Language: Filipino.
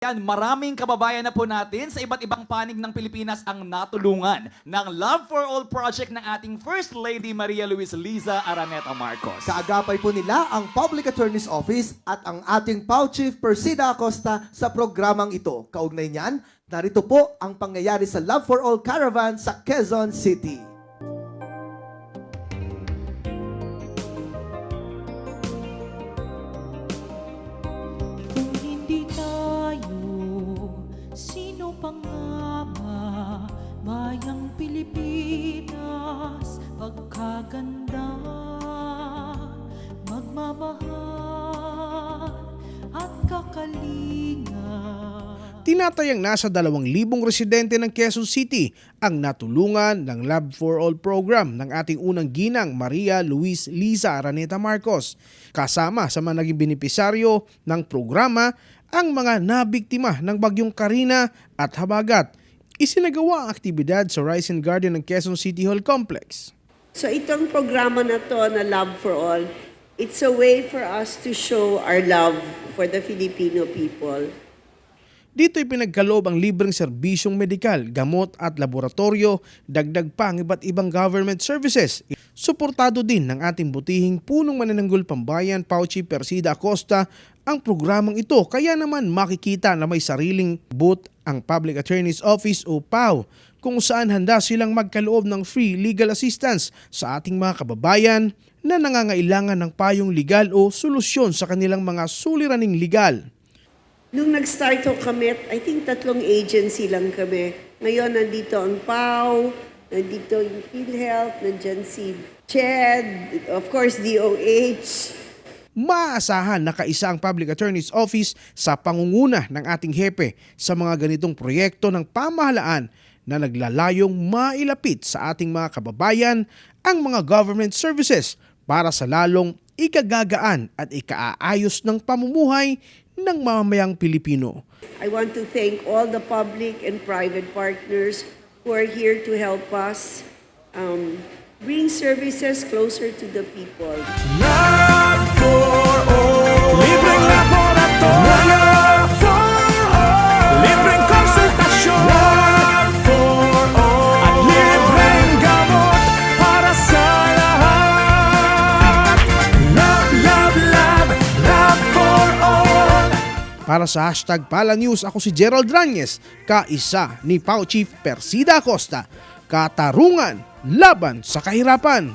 Yan, maraming kababayan na po natin sa iba't ibang panig ng Pilipinas ang natulungan ng Love for All project ng ating First Lady Maria Luis Liza Araneta Marcos. Kaagapay po nila ang Public Attorney's Office at ang ating PAO Chief Persida Acosta sa programang ito. Kaugnay niyan, narito po ang pangyayari sa Love for All Caravan sa Quezon City. Kung hindi tayo, sino pa nga ba? Bayang Pilipinas, pagkaganda, magmamahal at kakalinga. Tinatayang nasa 2,000 residente ng Quezon City ang natulungan ng Love for All program ng ating unang ginang Maria Luis Liza Araneta Marcos. Kasama sa mga naging benepisaryo ng programa ang mga nabiktima ng bagyong Karina at Habagat. Isinagawa ang aktibidad sa Rise and Garden ng Quezon City Hall Complex. So itong programa na to na Love for All, it's a way for us to show our love for the Filipino people. Dito'y pinagkaloob ang libreng serbisyong medikal, gamot at laboratorio, dagdag pa ang iba't ibang government services. Suportado din ng ating butihing punong manananggol pambayan PAO Chief Persida Acosta ang programang ito, kaya naman makikita na may sariling booth ang Public Attorney's Office o PAO kung saan handa silang magkaloob ng free legal assistance sa ating mga kababayan na nangangailangan ng payong legal o solusyon sa kanilang mga suliraning legal. Nung nag-start ho kami, I think 3 agency lang kami. Ngayon, nandito ang PAO, nandito yung PhilHealth, nandyan si CHED, of course, DOH. Maasahan na kaisa ang Public Attorney's Office sa pangunguna ng ating hepe sa mga ganitong proyekto ng pamahalaan na naglalayong mailapit sa ating mga kababayan ang mga government services para sa lalong ikagagaan at ikaaayos ng pamumuhay ng mamamayang Pilipino. I want to thank all the public and private partners who are here to help us bring services closer to the people. Love for all. Libreng laboratorio. Love for all. Libreng konsultasyon. Love for all. At libreng gamot para sa lahat. Love, love, love. Love for all. Para sa hashtag Pala News, ako si Gerald Ranyes, kaisa ni PAO Chief Persida Acosta. Katarungan laban sa kahirapan.